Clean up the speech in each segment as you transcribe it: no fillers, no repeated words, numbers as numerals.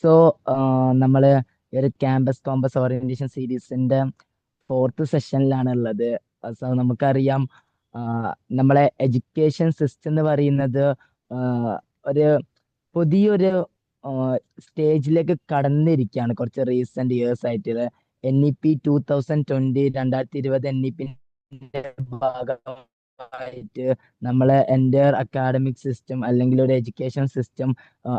So നമ്മള് ഈ ഒരു ക്യാമ്പസ് കോമ്പസ് ഓറിയന്റേഷൻ സീരീസിന്റെ ഫോർത്ത് സെഷനിലാണ് ഉള്ളത്. സോ നമുക്കറിയാം, ആ, നമ്മളെ എഡ്യൂക്കേഷൻ സിസ്റ്റം എന്ന് പറയുന്നത് ആ, ഒരു പുതിയൊരു സ്റ്റേജിലേക്ക് കടന്നിരിക്കുകയാണ് കുറച്ച് റീസെന്റ് ഇയേഴ്സ് ആയിട്ട്. NEP 2020 2020 NEP ഭാഗമായിട്ട് നമ്മളെ എൻ്റെ അക്കാഡമിക് സിസ്റ്റം അല്ലെങ്കിൽ ഒരു എഡ്യൂക്കേഷൻ സിസ്റ്റം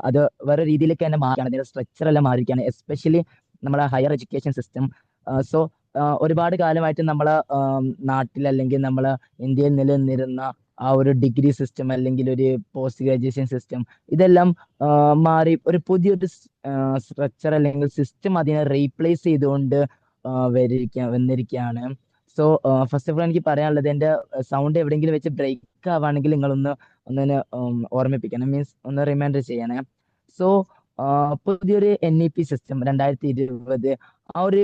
അത് വേറെ രീതിയിലേക്ക് തന്നെ മാറിയാണ്. അതിന്റെ സ്ട്രക്ചർ എല്ലാം മാറിയിരിക്കുകയാണ്, എസ്പെഷ്യലി നമ്മളെ ഹയർ എഡ്യൂക്കേഷൻ സിസ്റ്റം. സോ ഒരുപാട് കാലമായിട്ട് നമ്മളെ നാട്ടിൽ അല്ലെങ്കിൽ നമ്മളെ ഇന്ത്യയിൽ നിലനിന്നിരുന്ന ആ ഒരു ഡിഗ്രി സിസ്റ്റം അല്ലെങ്കിൽ ഒരു പോസ്റ്റ് ഗ്രാജുവേഷൻ സിസ്റ്റം ഇതെല്ലാം മാറി ഒരു പുതിയൊരു സ്ട്രക്ചർ അല്ലെങ്കിൽ സിസ്റ്റം അതിനെ റീപ്ലേസ് ചെയ്തുകൊണ്ട് വന്നിരിക്കുകയാണ്. സോ ഫസ്റ്റ് ഓഫ് ഓൾ എനിക്ക് പറയാനുള്ളത്, എൻ്റെ സൗണ്ട് എവിടെയെങ്കിലും വെച്ച് ബ്രേക്ക് ആവുകയാണെങ്കിൽ നിങ്ങളൊന്ന് ഒന്നിനെ ഓർമ്മിപ്പിക്കണം, മീൻസ് ഒന്ന് റിമൈൻഡർ ചെയ്യണേ. സോ പുതിയൊരു NEP സിസ്റ്റം 2020, ആ ഒരു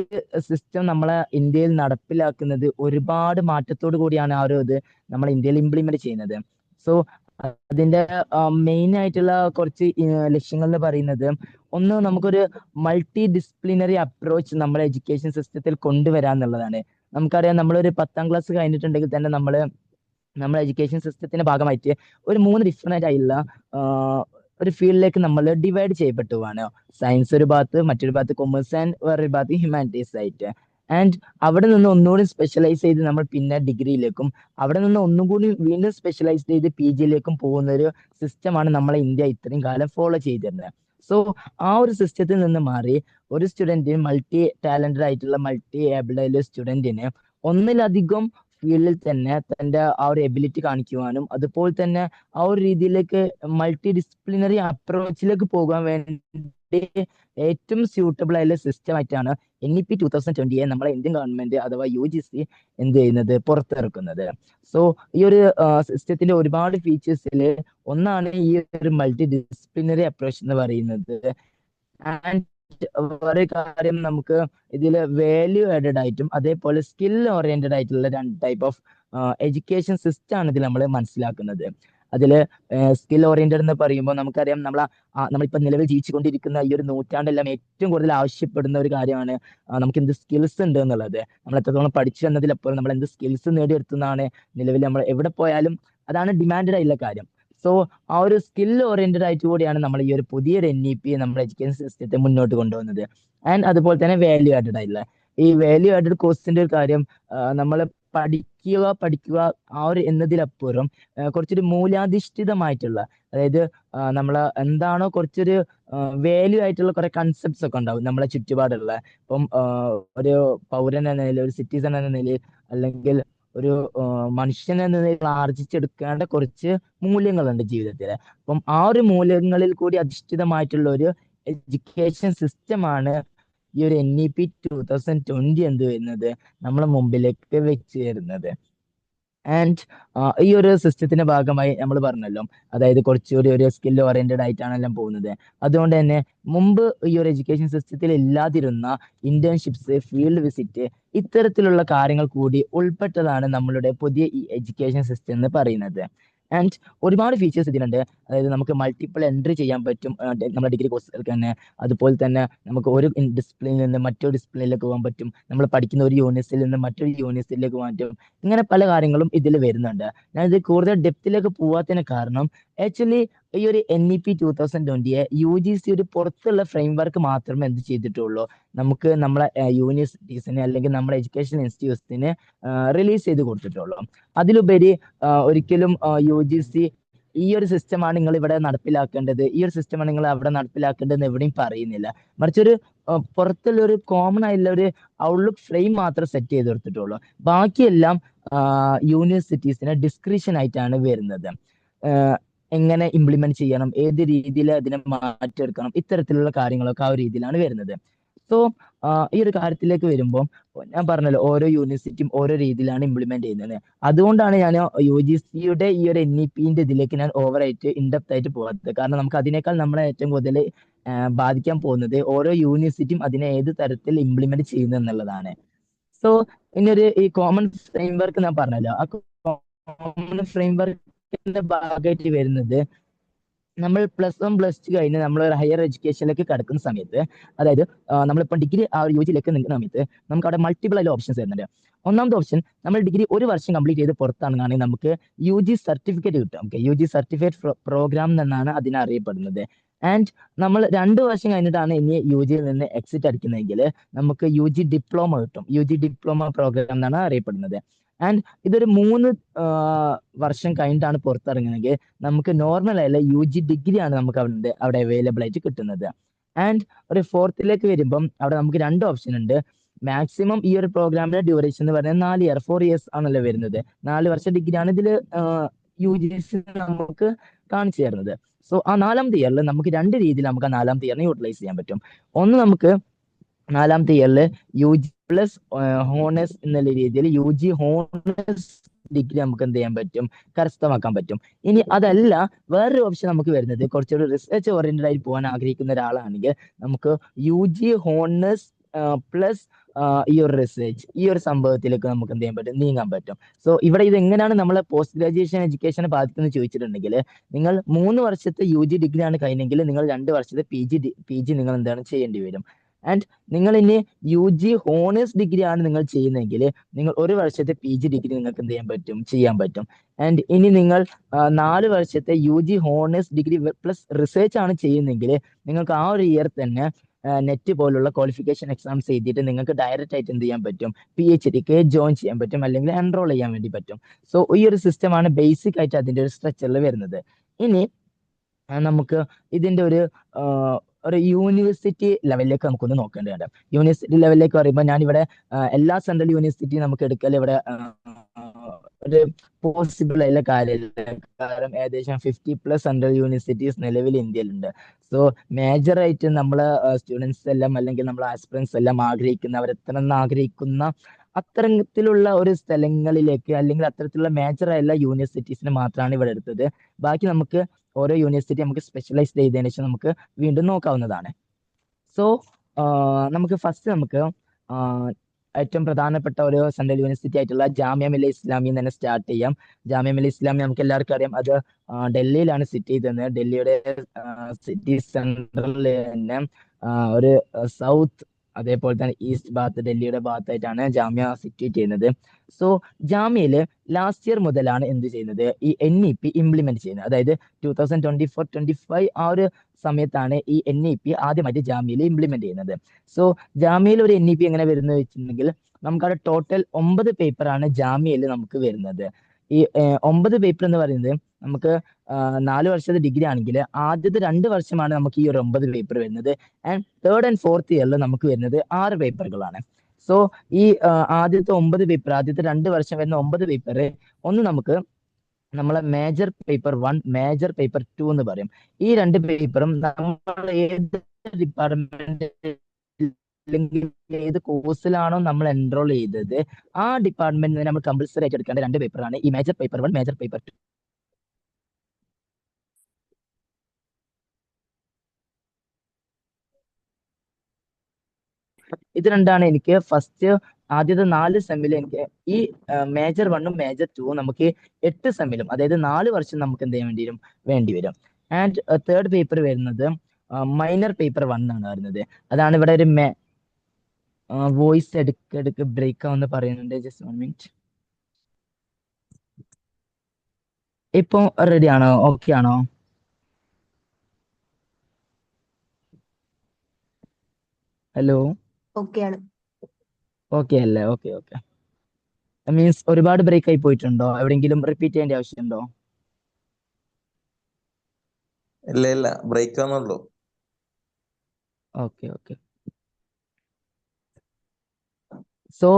സിസ്റ്റം നമ്മളെ ഇന്ത്യയിൽ നടപ്പിലാക്കുന്നത് ഒരുപാട് മാറ്റത്തോടു കൂടിയാണ് ആ ഒരു ഇത് നമ്മൾ ഇന്ത്യയിൽ ഇംപ്ലിമെന്റ് ചെയ്യുന്നത്. സോ അതിന്റെ മെയിൻ ആയിട്ടുള്ള കുറച്ച് ലക്ഷ്യങ്ങൾ എന്ന് പറയുന്നത്, ഒന്ന് നമുക്കൊരു മൾട്ടി ഡിസിപ്ലിനറി അപ്രോച്ച് നമ്മുടെ എഡ്യൂക്കേഷൻ സിസ്റ്റത്തിൽ കൊണ്ടുവരാന്നുള്ളതാണ്. നമുക്കറിയാം, നമ്മളൊരു 10ാം ക്ലാസ് കഴിഞ്ഞിട്ടുണ്ടെങ്കിൽ തന്നെ നമ്മുടെ എഡ്യൂക്കേഷൻ സിസ്റ്റത്തിന്റെ ഭാഗമായിട്ട് ഒരു 3 ഡിഫറെന്റ് ആയിട്ടുള്ള ഒരു ഫീൽഡിലേക്ക് നമ്മൾ ഡിവൈഡ് ചെയ്യപ്പെട്ടു പോവാണ്. സയൻസ് ഒരു ഭാഗത്ത്, മറ്റൊരു ഭാഗത്ത് കൊമേഴ്സ്, ആൻഡ് വേറൊരു ഭാഗത്ത് ഹ്യൂമാനിറ്റീസ് ആയിട്ട്. ആൻഡ് അവിടെ നിന്ന് ഒന്നുകൂടി സ്പെഷ്യലൈസ് ചെയ്ത് നമ്മൾ പിന്നെ ഡിഗ്രിയിലേക്കും, അവിടെ നിന്ന് ഒന്നും കൂടി വീണ്ടും സ്പെഷ്യലൈസ് ചെയ്ത് PGയിലേക്കും പോകുന്ന ഒരു സിസ്റ്റമാണ് നമ്മളെ ഇന്ത്യ ഇത്രയും കാലം ഫോളോ ചെയ്തിരുന്നത്. സോ ആ ഒരു സിസ്റ്റത്തിൽ നിന്ന് മാറി ഒരു സ്റ്റുഡന്റിന്, മൾട്ടി ടാലന്റഡ് ആയിട്ടുള്ള മൾട്ടി ഏബിൾഡ് ആയിട്ടുള്ള സ്റ്റുഡന്റിന് ഒന്നിലധികം ഫീൽഡിൽ തന്നെ തന്റെ ആ ഒരു എബിലിറ്റി കാണിക്കുവാനും, അതുപോലെ തന്നെ ആ ഒരു രീതിയിലേക്ക് മൾട്ടി ഡിസിപ്ലിനറി അപ്രോച്ചിലേക്ക് പോകാൻ വേണ്ടി ഏറ്റവും സ്യൂട്ടബിൾ ആയിട്ടുള്ള സിസ്റ്റം ആയിട്ടാണ് NEP 2020 നമ്മളെ ഇന്ത്യൻ ഗവൺമെന്റ് അഥവാ UGC എന്ത് ചെയ്യുന്നത്, പുറത്തിറക്കുന്നത്. സോ ഈ ഒരു സിസ്റ്റത്തിന്റെ ഒരുപാട് ഫീച്ചേഴ്സിൽ ഒന്നാണ് ഈ ഒരു മൾട്ടി ഡിസിപ്ലിനറി അപ്രോച്ച് എന്ന് പറയുന്നത്. ആൻഡ് വേറെ കാര്യം, നമുക്ക് ഇതിൽ വാല്യൂ ആഡഡ് ആയിട്ടും അതേപോലെ സ്കിൽ ഓറിയന്റഡ് ആയിട്ടുള്ള 2 ടൈപ്പ് ഓഫ് എഡ്യൂക്കേഷൻ സിസ്റ്റം ആണ് ഇതിൽ നമ്മൾ മനസ്സിലാക്കുന്നത്. അതിൽ സ്കിൽ ഓറിയന്റഡ് എന്ന് പറയുമ്പോൾ നമുക്കറിയാം, നമ്മളിപ്പോൾ നിലവിൽ ജീവിച്ചുകൊണ്ടിരിക്കുന്ന ഈ ഒരു നൂറ്റാണ്ടെല്ലാം ഏറ്റവും കൂടുതൽ ആവശ്യപ്പെടുന്ന ഒരു കാര്യമാണ് നമുക്ക് എന്ത് സ്കിൽസ് ഉണ്ട് എന്നുള്ളത്. നമ്മൾ എത്രത്തോളം പഠിച്ചു എന്നതിലപ്പുറം നമ്മൾ എന്ത് സ്കിൽസ് നേടിയെടുത്തുന്നതാണ് നിലവിൽ നമ്മൾ എവിടെ പോയാലും അതാണ് ഡിമാൻഡഡ് ആയിട്ടുള്ള കാര്യം. സോ ആ ഒരു സ്കിൽ ഓറിയന്റഡ് ആയിട്ട് കൂടിയാണ് നമ്മൾ ഈ ഒരു പുതിയൊരു NEP നമ്മുടെ എഡ്യൂക്കേഷൻ സിസ്റ്റത്തെ മുന്നോട്ട് കൊണ്ടുപോകുന്നത്. ആൻഡ് അതുപോലെ തന്നെ വാല്യൂ ആഡഡ് ആയിട്ടുള്ള ഈ വാല്യൂ ആഡഡ് കോഴ്സിന്റെ ഒരു കാര്യം, നമ്മൾ പഠിക്കുക ആ ഒരു എന്നതിലപ്പുറം കുറച്ചൊരു മൂല്യാധിഷ്ഠിതമായിട്ടുള്ള, അതായത് നമ്മൾ എന്താണോ കുറച്ചൊരു വാല്യൂ ആയിട്ടുള്ള കുറെ കൺസെപ്റ്റ്സ് ഒക്കെ ഉണ്ടാവും നമ്മളെ ചുറ്റുപാടുള്ള. ഇപ്പം ഒരു പൗരൻ എന്ന നിലയിൽ, ഒരു സിറ്റിസൺ എന്ന നിലയിൽ, അല്ലെങ്കിൽ ഒരു മനുഷ്യൻ എന്ന നിലയിൽ ആർജിച്ചെടുക്കേണ്ട കുറച്ച് മൂല്യങ്ങളുണ്ട് ജീവിതത്തിൽ. അപ്പം ആ ഒരു മൂല്യങ്ങളിൽ കൂടി അധിഷ്ഠിതമായിട്ടുള്ള ഒരു എഡ്യൂക്കേഷൻ സിസ്റ്റമാണ് ഈ ഒരു NEP 2020 എന്ത് വരുന്നത് നമ്മളെ മുമ്പിലേക്ക് വെച്ച് തരുന്നത്. ആൻഡ് ഈ ഒരു സിസ്റ്റത്തിന്റെ ഭാഗമായി നമ്മൾ പറഞ്ഞല്ലോ, അതായത് കുറച്ചുകൂടി ഒരു സ്കിൽ ഓറിയന്റഡ് ആയിട്ടാണെല്ലാം പോകുന്നത്. അതുകൊണ്ട് തന്നെ മുമ്പ് ഈ ഒരു എഡ്യൂക്കേഷൻ സിസ്റ്റത്തിൽ ഇല്ലാതിരുന്ന ഇന്റേൺഷിപ്സ്, ഫീൽഡ് വിസിറ്റ്, ഇത്തരത്തിലുള്ള കാര്യങ്ങൾ കൂടി ഉൾപ്പെട്ടതാണ് നമ്മളുടെ പുതിയ ഈ എഡ്യൂക്കേഷൻ സിസ്റ്റം എന്ന് പറയുന്നത്. ആൻഡ് ഒരുപാട് ഫീച്ചേഴ്സ് ഇതിലുണ്ട്. അതായത് നമുക്ക് മൾട്ടിപ്പിൾ എൻട്രി ചെയ്യാൻ പറ്റും നമ്മുടെ ഡിഗ്രി കോഴ്സുകൾക്ക് തന്നെ. അതുപോലെ തന്നെ നമുക്ക് ഒരു ഡിസിപ്ലിനിൽ നിന്ന് മറ്റൊരു ഡിസിപ്ലിനിലേക്ക് പോകാൻ പറ്റും. നമ്മൾ പഠിക്കുന്ന ഒരു യൂണിവേഴ്സിറ്റിയിൽ നിന്ന് മറ്റൊരു യൂണിവേഴ്സിറ്റിയിലേക്ക് പോകാൻ പറ്റും. ഇങ്ങനെ പല കാര്യങ്ങളും ഇതിൽ വരുന്നുണ്ട്. ഞാനിത് കൂടുതൽ ഡെപ്തിലേക്ക് പോവാത്തതിന് കാരണം, ആക്ച്വലി ഈ ഒരു NEP 2020 UGC ഒരു പുറത്തുള്ള ഫ്രെയിം വർക്ക് മാത്രമേ എന്ത് ചെയ്തിട്ടുള്ളൂ, നമുക്ക് നമ്മളെ യൂണിവേഴ്സിറ്റീസിന് അല്ലെങ്കിൽ നമ്മുടെ എഡ്യൂക്കേഷൻ ഇൻസ്റ്റിറ്റ്യൂട്ട്സിന് റിലീസ് ചെയ്ത് കൊടുത്തിട്ടുള്ളൂ. അതിലുപരി ഒരിക്കലും UGC ഈ ഒരു സിസ്റ്റമാണ് നിങ്ങൾ ഇവിടെ നടപ്പിലാക്കേണ്ടത്, ഈ ഒരു സിസ്റ്റമാണ് നിങ്ങൾ അവിടെ നടപ്പിലാക്കേണ്ടത് എന്ന് എവിടെയും പറയുന്നില്ല. മറിച്ചൊരു പുറത്തുള്ള ഒരു കോമൺ ആയിട്ടുള്ള ഒരു ഔട്ട്ലുക്ക് ഫ്രെയിം മാത്രം സെറ്റ് ചെയ്ത് കൊടുത്തിട്ടുള്ളൂ. ബാക്കിയെല്ലാം യൂണിവേഴ്സിറ്റീസിന് ഡിസ്ക്രിപ്ഷൻ ആയിട്ടാണ് വരുന്നത്. എങ്ങനെ ഇംപ്ലിമെന്റ് ചെയ്യണം, ഏത് രീതിയിൽ അതിനെ മാറ്റിയെടുക്കണം, ഇത്തരത്തിലുള്ള കാര്യങ്ങളൊക്കെ ആ ഒരു രീതിയിലാണ് വരുന്നത്. സോ ഈ ഒരു കാര്യത്തിലേക്ക് വരുമ്പോൾ ഞാൻ പറഞ്ഞല്ലോ, ഓരോ യൂണിവേഴ്സിറ്റിയും ഓരോ രീതിയിലാണ് ഇംപ്ലിമെന്റ് ചെയ്യുന്നത്. അതുകൊണ്ടാണ് ഞാൻ UGCയുടെ ഈ ഒരു NEPന്റെ ഇതിലേക്ക് ഞാൻ ഓവറായിട്ട് ഇൻഡെപ്ത് ആയിട്ട് പോകാത്തത്. കാരണം നമുക്ക് അതിനേക്കാൾ നമ്മളെ ഏറ്റവും കൂടുതൽ ബാധിക്കാൻ പോകുന്നത് ഓരോ യൂണിവേഴ്സിറ്റിയും അതിനെ ഏത് തരത്തിൽ ഇംപ്ലിമെന്റ് ചെയ്യുന്നു എന്നുള്ളതാണ്. സോ ഇനിയൊരു ഈ കോമൺ ഫ്രെയിം വർക്ക് ഞാൻ പറഞ്ഞല്ലോ, ആ കോമൺ ഫ്രെയിം വർക്കിന്റെ ഭാഗമായിട്ട് വരുന്നത് നമ്മൾ +1 +2 കഴിഞ്ഞ് നമ്മൾ ഒരു ഹയർ എഡ്യൂക്കേഷനിലേക്ക് കടക്കുന്ന സമയത്ത്, അതായത് നമ്മളിപ്പോൾ ഡിഗ്രി ആ ഒരു യുജിയിലേക്ക് നിൽക്കുന്ന സമയത്ത് നമുക്ക് അവിടെ മൾട്ടിപ്പിൾ ആയിട്ട് ഓപ്ഷൻസ് വരുന്നുണ്ട്. ഒന്നാമത്തെ ഓപ്ഷൻ, നമ്മൾ ഡിഗ്രി ഒരു വർഷം കംപ്ലീറ്റ് ചെയ്ത് പുറത്താണെങ്കിൽ നമുക്ക് UG സർട്ടിഫിക്കറ്റ് കിട്ടും. ഓക്കെ, UG സർട്ടിഫിക്കറ്റ് പ്രോഗ്രാം എന്നാണ് അതിനെ അറിയപ്പെടുന്നത്. ആൻഡ് നമ്മൾ 2 വർഷം കഴിഞ്ഞിട്ടാണ് ഇനി UGയിൽ നിന്ന് എക്സിറ്റ് അടിക്കുന്നതെങ്കിൽ നമുക്ക് UG ഡിപ്ലോമ കിട്ടും. UG ഡിപ്ലോമ പ്രോഗ്രാം എന്നാണ് അറിയപ്പെടുന്നത്. ആൻഡ് ഇതൊരു 3 വർഷം കഴിഞ്ഞിട്ടാണ് പുറത്തിറങ്ങുന്നതെങ്കിൽ നമുക്ക് നോർമൽ ആയുള്ള UG ഡിഗ്രി ആണ് നമുക്ക് അവിടെ അവൈലബിൾ ആയിട്ട് കിട്ടുന്നത്. ആൻഡ് ഒരു ഫോർത്തിലേക്ക് വരുമ്പം അവിടെ നമുക്ക് 2 ഓപ്ഷൻ ഉണ്ട്. മാക്സിമം ഈ ഒരു പ്രോഗ്രാമിന്റെ ഡ്യൂറേഷൻ എന്ന് പറയുന്നത് 4 ഇയർ 4 ഇയേഴ്സ് ആണല്ലോ വരുന്നത്. 4 വർഷം ഡിഗ്രിയാണ് ഇതിൽ UGC നമുക്ക് കാണിച്ചു തരുന്നത്. സോ ആ 4ാമത്തെ ഇയറിൽ നമുക്ക് 2 രീതിയിൽ നമുക്ക് ആ 4ാമത്തെ ഇയറിനെ യൂട്ടിലൈസ് ചെയ്യാൻ പറ്റും. ഒന്ന്, നമുക്ക് 4ാമത്തെ ഇയറിൽ UG പ്ലസ് ഹോണേഴ്സ് എന്നുള്ള രീതിയിൽ UG ഹോണേഴ്സ് ഡിഗ്രി നമുക്ക് എന്ത് ചെയ്യാൻ പറ്റും, കരസ്ഥമാക്കാൻ പറ്റും. ഇനി അതല്ല, വേറൊരു ഓപ്ഷൻ നമുക്ക് വരുന്നത്, കുറച്ചുകൂടി റിസർച്ച് ഓറിയന്റഡ് ആയി പോകാൻ ആഗ്രഹിക്കുന്ന ഒരാളാണെങ്കിൽ നമുക്ക് UG ഹോണേഴ്സ് പ്ലസ് ഈ ഒരു റിസർച്ച്, ഈ ഒരു സംഭവത്തിലേക്ക് നമുക്ക് എന്ത് ചെയ്യാൻ പറ്റും, നീങ്ങാൻ പറ്റും. സോ ഇവിടെ ഇത് എങ്ങനെയാണ് നമ്മളെ പോസ്റ്റ് ഗ്രാജുവേഷൻ എഡ്യൂക്കേഷനെ ബാധിക്കുന്നത് ചോദിച്ചിട്ടുണ്ടെങ്കിൽ, നിങ്ങൾ 3 വർഷത്തെ UG ഡിഗ്രി ആണ് കഴിഞ്ഞെങ്കിൽ നിങ്ങൾ 2 വർഷത്തെ PG നിങ്ങൾ എന്താണ് ചെയ്യേണ്ടി വരും. ആൻഡ് നിങ്ങൾ ഇനി UG ഹോണേഴ്സ് ഡിഗ്രി ആണ് നിങ്ങൾ ചെയ്യുന്നതെങ്കിൽ നിങ്ങൾ 1 വർഷത്തെ PG ഡിഗ്രി നിങ്ങൾക്ക് എന്ത് ചെയ്യാൻ പറ്റും. ആൻഡ് ഇനി നിങ്ങൾ 4 വർഷത്തെ UG honours degree plus research ആണ് ചെയ്യുന്നതെങ്കിൽ നിങ്ങൾക്ക് ആ ഒരു ഇയർ തന്നെ നെറ്റ് പോലുള്ള ക്വാളിഫിക്കേഷൻ എക്സാംസ് എഴുതിയിട്ട് നിങ്ങൾക്ക് ഡയറക്റ്റ് ആയിട്ട് എന്ത് ചെയ്യാൻ പറ്റും, PhDക്ക് ജോയിൻ ചെയ്യാൻ പറ്റും, അല്ലെങ്കിൽ എൻറോൾ ചെയ്യാൻ വേണ്ടി പറ്റും. സോ ഈ ഒരു സിസ്റ്റമാണ് ബേസിക് ആയിട്ട് അതിന്റെ ഒരു സ്ട്രക്ചറിൽ വരുന്നത്. ഇനി നമുക്ക് ഇതിന്റെ ഒരു യൂണിവേഴ്സിറ്റി ലെവലിലേക്ക് നമുക്കൊന്ന് നോക്കേണ്ടതുണ്ട്. യൂണിവേഴ്സിറ്റി ലെവലിലേക്ക് പറയുമ്പോൾ ഞാനിവിടെ എല്ലാ സെൻട്രൽ യൂണിവേഴ്സിറ്റിയും നമുക്ക് എടുക്കൽ ഇവിടെ ഒരു പോസിബിൾ ആയിട്ടുള്ള കാര്യമില്ല. കാരണം ഏകദേശം 50+ സെൻട്രൽ യൂണിവേഴ്സിറ്റീസ് നിലവിൽ ഇന്ത്യയിലുണ്ട്. സോ മേജറായിട്ട് നമ്മളെ സ്റ്റുഡൻസ് എല്ലാം, അല്ലെങ്കിൽ നമ്മളെ ആസ്പിറൻസ് എല്ലാം അവരെത്തണം ആഗ്രഹിക്കുന്ന അത്തരത്തിലുള്ള ഒരു സ്ഥലങ്ങളിലേക്ക്, അല്ലെങ്കിൽ അത്തരത്തിലുള്ള മേജറായുള്ള യൂണിവേഴ്സിറ്റീസിന് മാത്രമാണ് ഇവിടെ എടുത്തത്. ബാക്കി നമുക്ക് ഓരോ യൂണിവേഴ്സിറ്റി നമുക്ക് സ്പെഷ്യലൈസ് ചെയ്തതിനു ശേഷം നമുക്ക് വീണ്ടും നോക്കാവുന്നതാണ്. സോ നമുക്ക് ഫസ്റ്റ് ഏറ്റവും പ്രധാനപ്പെട്ട ഒരു സെൻട്രൽ യൂണിവേഴ്സിറ്റി ആയിട്ടുള്ള ജാമിയ മില്ലിയ ഇസ്ലാമിയിൽ തന്നെ സ്റ്റാർട്ട് ചെയ്യാം. ജാമിയ മില്ലിയ ഇസ്ലാമി നമുക്ക് എല്ലാവർക്കും അറിയാം, അത് ഡൽഹിയിലാണ് സിറ്റി ചെയ്തത്. ഡൽഹിയുടെ സിറ്റി സെൻട്രലിൽ തന്നെ ഒരു സൗത്ത്, അതേപോലെ തന്നെ ഈസ്റ്റ് ഭാഗത്ത്, ഡൽഹിയുടെ ഭാഗത്തായിട്ടാണ് ജാമ്യ സിറ്റുവേറ്റ് ചെയ്യുന്നത്. സോ ജാമ്യയില് ലാസ്റ്റ് ഇയർ മുതലാണ് എന്ത് ചെയ്യുന്നത്, ഈ NEP ഇംപ്ലിമെന്റ് ചെയ്യുന്നത്. അതായത് 2024-25 ആ ഒരു സമയത്താണ് ഈ NEP ആദ്യമായിട്ട് ജാമ്യയിൽ ഇംപ്ലിമെന്റ് ചെയ്യുന്നത്. സോ ജാമ്യയിൽ ഒരു NEP എങ്ങനെ വരുന്നത് വെച്ചിട്ടുണ്ടെങ്കിൽ, നമുക്കവിടെ ടോട്ടൽ 9 പേപ്പറാണ് ജാമ്യയിൽ നമുക്ക് വരുന്നത്. ഈ 9 പേപ്പർ എന്ന് പറയുന്നത് നമുക്ക് 4 വർഷത്തെ ഡിഗ്രി ആണെങ്കിൽ ആദ്യത്തെ 2 വർഷമാണ് നമുക്ക് ഈ ഒരു 9 പേപ്പർ വരുന്നത്. ആൻഡ് തേർഡ് ആൻഡ് ഫോർത്ത് ഇയറിൽ നമുക്ക് വരുന്നത് 6 പേപ്പറുകളാണ്. സോ ഈ ആദ്യത്തെ 9 പേപ്പർ, ആദ്യത്തെ 2 വർഷം വരുന്ന 9 പേപ്പർ, ഒന്ന് നമുക്ക് നമ്മളെ മേജർ പേപ്പർ 1, മേജർ പേപ്പർ 2 എന്ന് പറയും. ഈ 2 പേപ്പറും നമ്മൾ ഏത് ഡിപ്പാർട്ട്മെന്റ് അല്ലെങ്കിൽ ഏത് കോഴ്സിലാണോ നമ്മൾ എൻറോൾ ചെയ്തത് ആ ഡിപ്പാർട്ട്മെന്റിന് നമ്മൾ കമ്പൽസറി ആയിട്ട് എടുക്കേണ്ട 2 പേപ്പറാണ് ഈ മേജർ പേപ്പർ 1, മേജർ പേപ്പർ 2. ഇത് രണ്ടാണ് എനിക്ക് ഫസ്റ്റ് ആദ്യത്തെ 4 സെമ്മിൽ എനിക്ക് ഈ മേജർ 1ഉം മേജർ 2ഉം നമുക്ക് 8 സെമ്മിലും, അതായത് 4 വർഷം നമുക്ക് എന്ത് ചെയ്യാൻ വേണ്ടി വരും. ആൻഡ് തേർഡ് പേപ്പർ വരുന്നത് മൈനർ പേപ്പർ 1 ആണ് വരുന്നത്. അതാണ് ഇവിടെ ഒരു വോയിസ് എടുക്ക് ബ്രേക്ക് ആവുന്ന പറയുന്നുണ്ട്. Just 1 minute. ഇപ്പൊ റെഡി ആണോ? ഓക്കെ ആണോ? ഹലോ, ഓക്കെ അല്ലേ? Okay okay. മീൻസ് ഒരുപാട് ബ്രേക്ക് ആയി പോയിട്ടുണ്ടോ? എവിടെയെങ്കിലും റിപ്പീറ്റ് ചെയ്യേണ്ട ആവശ്യമുണ്ടോ? ഇല്ല, ബ്രേക്ക് ആവുന്നുള്ളൂ. Okay okay. സോ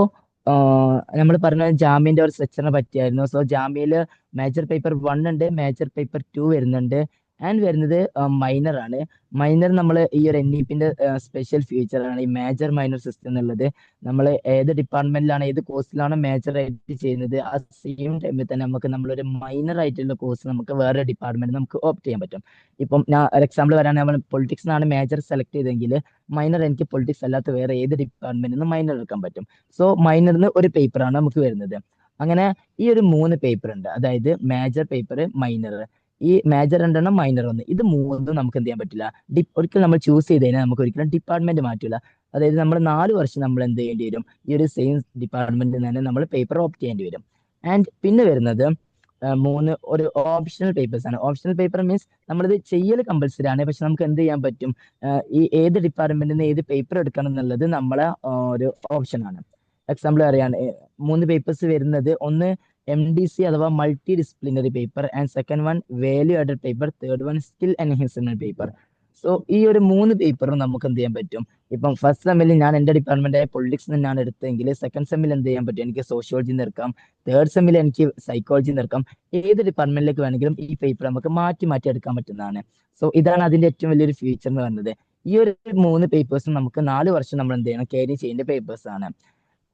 നമ്മൾ പറഞ്ഞ ജാമ്യന്റെ ഒരു സ്ട്രക്ചറിനെ പറ്റിയായിരുന്നു. സോ ജാമ്യയില് മേജർ പേപ്പർ 1 ഉണ്ട്, മേജർ പേപ്പർ 2 വരുന്നുണ്ട്, ആൻഡ് വരുന്നത് മൈനർ ആണ്. മൈനർ നമ്മൾ ഈ ഒരു NEPന്റെ സ്പെഷ്യൽ ഫീച്ചർ ആണ് ഈ മേജർ മൈനർ സിസ്റ്റം എന്നുള്ളത്. നമ്മൾ ഏത് ഡിപ്പാർട്ട്മെന്റിലാണ്, ഏത് കോഴ്സിലാണോ മേജർ ആയിട്ട് ചെയ്യുന്നത് ആ സെയിം ടൈമിൽ തന്നെ നമുക്ക് നമ്മളൊരു മൈനർ ആയിട്ടുള്ള കോഴ്സ് നമുക്ക് വേറെ ഡിപ്പാർട്ട്മെന്റ് നമുക്ക് ഓപ്റ്റ് ചെയ്യാൻ പറ്റും. ഇപ്പം ഞാൻ ഒരു എക്സാമ്പിൾ പറയുകയാണെങ്കിൽ, നമ്മൾ പൊളിറ്റിക്സിനാണ് മേജർ സെലക്ട് ചെയ്തെങ്കിൽ മൈനർ എനിക്ക് പൊളിറ്റിക്സ് അല്ലാത്ത വേറെ ഏത് ഡിപ്പാർട്ട്മെന്റിൽ നിന്ന് മൈനർ എടുക്കാൻ പറ്റും. സോ മൈനറിന് ഒരു പേപ്പറാണ് നമുക്ക് വരുന്നത്. അങ്ങനെ ഈ ഒരു 3 പേപ്പർ ഉണ്ട്, അതായത് മേജർ പേപ്പർ, മൈനർ. ഈ മേജർ രണ്ടെണ്ണം മൈനർ ഒന്ന്, ഇത് മൂന്നും നമുക്ക് എന്ത് ചെയ്യാൻ പറ്റില്ല. ഒരിക്കലും നമ്മൾ ചൂസ് ചെയ്ത് കഴിഞ്ഞാൽ നമുക്ക് ഒരിക്കലും ഡിപ്പാർട്ട്മെന്റ് മാറ്റില്ല. അതായത് നമ്മൾ 4 വർഷം നമ്മൾ എന്ത് ചെയ്യേണ്ടി വരും, ഈ ഒരു സെയിം ഡിപ്പാർട്ട്മെന്റിൽ തന്നെ നമ്മൾ പേപ്പർ ഓപ്റ്റ് ചെയ്യേണ്ടി വരും. ആൻഡ് പിന്നെ വരുന്നത് ഒരു ഓപ്ഷണൽ പേപ്പേഴ്സ് ആണ്. ഓപ്ഷണൽ പേപ്പർ മീൻസ് നമ്മളിത് ചെയ്യൽ കമ്പൽസറി ആണ്, പക്ഷെ നമുക്ക് എന്ത് ചെയ്യാൻ പറ്റും, ഈ ഏത് ഡിപ്പാർട്ട്മെന്റിൽ നിന്ന് ഏത് പേപ്പർ എടുക്കണം എന്നുള്ളത് നമ്മളെ ഒരു ഓപ്ഷൻ ആണ്. എക്സാമ്പിൾ അറിയാണ്, 3 പേപ്പേഴ്സ് വരുന്നത്, ഒന്ന് MDC അഥവാ multi disciplinary paper, and second one value added paper, third one skill enhancement paper. So ഈ ഒരു 3 പേപ്പറും നമുക്ക് എന്ത് ചെയ്യാൻ പറ്റും. ഇപ്പം ഫസ്റ്റ് സെമ്മിൽ ഞാൻ എന്റെ ഡിപ്പാർട്ട്മെന്റ് പൊളിറ്റിക്സ് നിന്നാണ് എടുത്തതെങ്കിൽ സെക്കൻഡ് സെമ്മിൽ എന്ത് ചെയ്യാൻ പറ്റും, എനിക്ക് സോഷ്യോളജി എടുക്കാം, തേർഡ് സെമ്മിൽ എനിക്ക് സൈക്കോളജി എടുക്കാം. ഏത് ഡിപ്പാർട്ട്മെന്റിലേക്ക് വേണമെങ്കിലും ഈ പേപ്പർ നമുക്ക് മാറ്റി മാറ്റി എടുക്കാൻ പറ്റുന്നതാണ്. സോ ഇതാണ് അതിന്റെ ഏറ്റവും വലിയൊരു ഫീച്ചർ എന്ന് പറയുന്നത്. ഈ ഒരു 3 പേപ്പേഴ്സും നമുക്ക് 4 വർഷം നമ്മൾ എന്ത് ചെയ്യണം, ക്യാരി ചെയ്യേണ്ട പേപ്പേഴ്സ് ആണ്.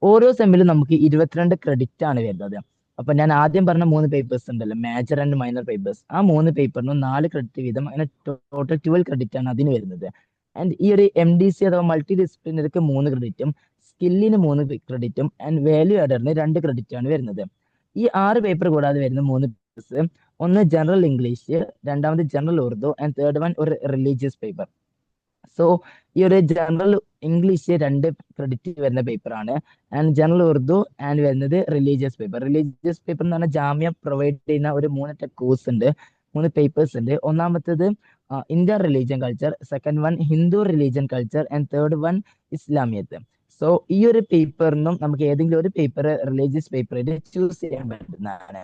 ഓരോ സെമ്മിലും നമുക്ക് 22 ക്രെഡിറ്റ് ആണ് വരുന്നത്. അപ്പൊ ഞാൻ ആദ്യം പറഞ്ഞ 3 പേപ്പേഴ്സ് ഉണ്ടല്ലോ, മേജർ ആൻഡ് മൈനർ പേപ്പേഴ്സ്, ആ 3 പേപ്പറിനും 4 ക്രെഡിറ്റ് വീതം, അങ്ങനെ ടോട്ടൽ 12 ക്രെഡിറ്റ് ആണ് അതിന് വരുന്നത്. ആൻഡ് ഈ ഒരു MDC അഥവാ മൾട്ടി ഡിസിപ്ലിനറിക്ക് 3 ക്രെഡിറ്റും, സ്കില്ലിന് 3 ക്രെഡിറ്റും, ആൻഡ് വാല്യൂ ആഡറിന് 2 ക്രെഡിറ്റ് ആണ് വരുന്നത്. ഈ 6 പേപ്പർ കൂടാതെ വരുന്ന 3 പേപ്പേഴ്സ്, ഒന്ന് ജനറൽ ഇംഗ്ലീഷ്, രണ്ടാമത് general Urdu, and third one ഒരു റിലീജിയസ് പേപ്പർ. സോ ഈ ഒരു ജനറൽ ഇംഗ്ലീഷ് 2 ക്രെഡിറ്റ് വരുന്ന പേപ്പറാണ്, ആൻഡ് ജനറൽ ഉറുദു ആൻഡ് വരുന്നത് റിലീജിയസ് പേപ്പർ. റിലീജിയസ് പേപ്പർ എന്ന് പറഞ്ഞാൽ ജാമ്യ പ്രൊവൈഡ് ചെയ്യുന്ന ഒരു 3 കോഴ്സ് ഉണ്ട്, 3 പേപ്പേഴ്സ് ഉണ്ട്. ഒന്നാമത്തേത് Indian religion culture, second one Hindu religion culture, and third one ഇസ്ലാമിയത്ത്. സോ ഈ ഒരു പേപ്പറിനും നമുക്ക് ഏതെങ്കിലും ഒരു പേപ്പർ റിലീജിയസ് പേപ്പർ ചൂസ് ചെയ്യാൻ പറ്റുന്നതാണ്.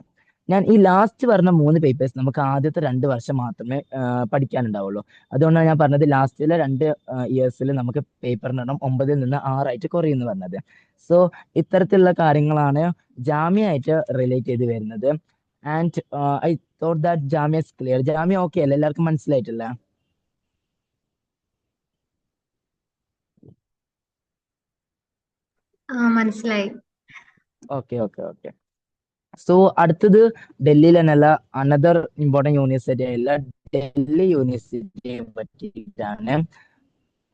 ഞാൻ ഈ ലാസ്റ്റ് പറഞ്ഞ 3 പേപ്പേഴ്സ് നമുക്ക് ആദ്യത്തെ 2 വർഷം മാത്രമേ പഠിക്കാനുണ്ടാവുള്ളൂ. അതുകൊണ്ടാണ് ഞാൻ പറഞ്ഞത് ലാസ്റ്റിലെ 2 ഇയേഴ്സിൽ നമുക്ക് പേപ്പറിന് എണ്ണം 9ൽ നിന്ന് 6 കുറയുമെന്ന് പറഞ്ഞത്. സോ ഇത്തരത്തിലുള്ള കാര്യങ്ങളാണ് ജാമ്യമായിട്ട് റിലേറ്റ് ചെയ്ത് വരുന്നത്. ആൻഡ് ഐ തോട്ട് ദാറ്റ് ജാമ്യ ഇസ് ക്ലിയർ. ജാമ്യ ഓക്കെ അല്ലേ, എല്ലാവർക്കും മനസ്സിലായിട്ടില്ല? മനസ്സിലായി. Okay okay okay. സോ അടുത്തത് ഡൽഹിയിൽ തന്നെയല്ല, അനദർ ഇമ്പോർട്ടൻറ്റ് യൂണിവേഴ്സിറ്റി ആയുള്ള ഡൽഹി യൂണിവേഴ്സിറ്റിയെ പറ്റിയിട്ടാണ്.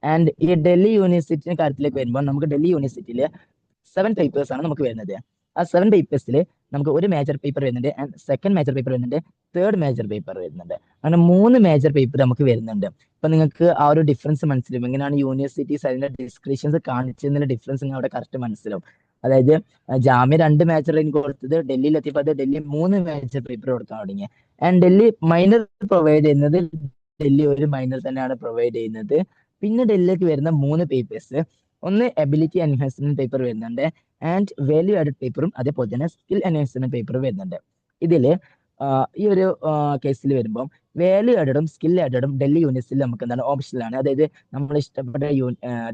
ആൻഡ് ഈ ഡൽഹി യൂണിവേഴ്സിറ്റിയുടെ കാര്യത്തിലേക്ക് വരുമ്പോൾ നമുക്ക് ഡൽഹി യൂണിവേഴ്സിറ്റിയിൽ 7 പേപ്പേഴ്സ് ആണ് നമുക്ക് വരുന്നത്. ആ 7 പേപ്പേഴ്സിൽ നമുക്ക് ഒരു മേജർ പേപ്പർ വരുന്നുണ്ട്, ആൻഡ് സെക്കൻഡ് മേജർ പേപ്പർ വരുന്നുണ്ട്, തേർഡ് മേജർ പേപ്പർ വരുന്നുണ്ട്. അങ്ങനെ 3 മേജർ പേപ്പർ നമുക്ക് വരുന്നുണ്ട്. അപ്പൊ നിങ്ങൾക്ക് ആ ഒരു ഡിഫറൻസ് മനസ്സിലാവും, എങ്ങനെയാണ് യൂണിവേഴ്സിറ്റീസ് അതിന്റെ ഡിസ്ക്രിപ്ഷൻസ് കാണിച്ചതിന്റെ ഡിഫറൻസ് അവിടെ കറക്റ്റ് മനസ്സിലാവും. അതായത് ജാമ്യ 2 മേജർ എനിക്ക് കൊടുത്തത്, ഡൽഹിയിൽ എത്തിയപ്പോൾ അത് ഡൽഹി 3 മേജർ പേപ്പർ കൊടുക്കാൻ തുടങ്ങി. ആൻഡ് ഡൽഹി മൈനർ പ്രൊവൈഡ് ചെയ്യുന്നത്, ഡൽഹി ഒരു മൈനർ തന്നെയാണ് പ്രൊവൈഡ് ചെയ്യുന്നത്. പിന്നെ ഡൽഹിയിലേക്ക് വരുന്ന 3 പേപ്പേഴ്സ്, ഒന്ന് എബിലിറ്റി എൻഹാൻസ്മെന്റ് പേപ്പർ വരുന്നുണ്ട്, ആൻഡ് വാല്യൂ ആഡഡ് പേപ്പറും അതേപോലെ തന്നെ സ്കിൽ എൻഹാൻസ്മെന്റ് പേപ്പറും വരുന്നുണ്ട്. ഇതില് ഈ ഒരു കേസിൽ വരുമ്പോൾ വാല്യൂ ആഡഡും സ്കിൽ ആഡഡും ഡൽഹി യൂണിവേഴ്സിറ്റിയിൽ നമുക്ക് എന്താണ് ഓപ്ഷനിലാണ്. അതായത് നമ്മൾ ഇഷ്ടപ്പെട്ട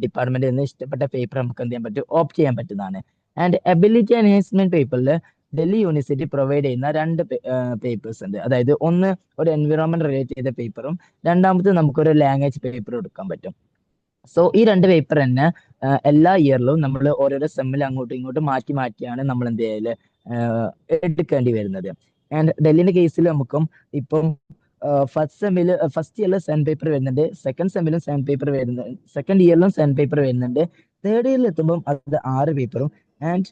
ഡിപ്പാർട്ട്മെന്റിൽ നിന്ന് ഇഷ്ടപ്പെട്ട പേപ്പർ നമുക്ക് എന്ത് ചെയ്യാൻ പറ്റും, ഓപ്റ്റ് ചെയ്യാൻ പറ്റുന്നതാണ്. ആൻഡ് എബിലിറ്റി എൻഹാൻസ്മെന്റ് പേപ്പറിൽ ഡൽഹി യൂണിവേഴ്സിറ്റി പ്രൊവൈഡ് ചെയ്യുന്ന 2 പേപ്പേഴ്സ് ഉണ്ട്. അതായത് ഒന്ന് ഒരു എൻവിറോൺമെന്റ് റിലേറ്റ് ചെയ്ത പേപ്പറും, രണ്ടാമത് നമുക്കൊരു ലാംഗ്വേജ് പേപ്പർ എടുക്കാൻ പറ്റും. സോ ഈ 2 പേപ്പർ തന്നെ എല്ലാ ഇയറിലും നമ്മൾ ഓരോരോ സെമ്മിൽ അങ്ങോട്ടും ഇങ്ങോട്ടും മാറ്റി മാറ്റിയാണ് നമ്മൾ എന്ത് ചെയ്യല് എടുക്കേണ്ടി വരുന്നത്. ആൻഡ് ഡൽഹിന്റെ കേസിൽ നമുക്കും ഇപ്പം ഫസ്റ്റ് ഇയറിൽ 7 പേപ്പർ വരുന്നുണ്ട്, സെക്കൻഡ് സെമ്മിലും 7 പേപ്പർ വരുന്നുണ്ട്, സെക്കൻഡ് ഇയറിലും 7 പേപ്പർ വരുന്നുണ്ട്, തേർഡ് ഇയറിൽ എത്തുമ്പോൾ അത് 6 പേപ്പറും, ആൻഡ്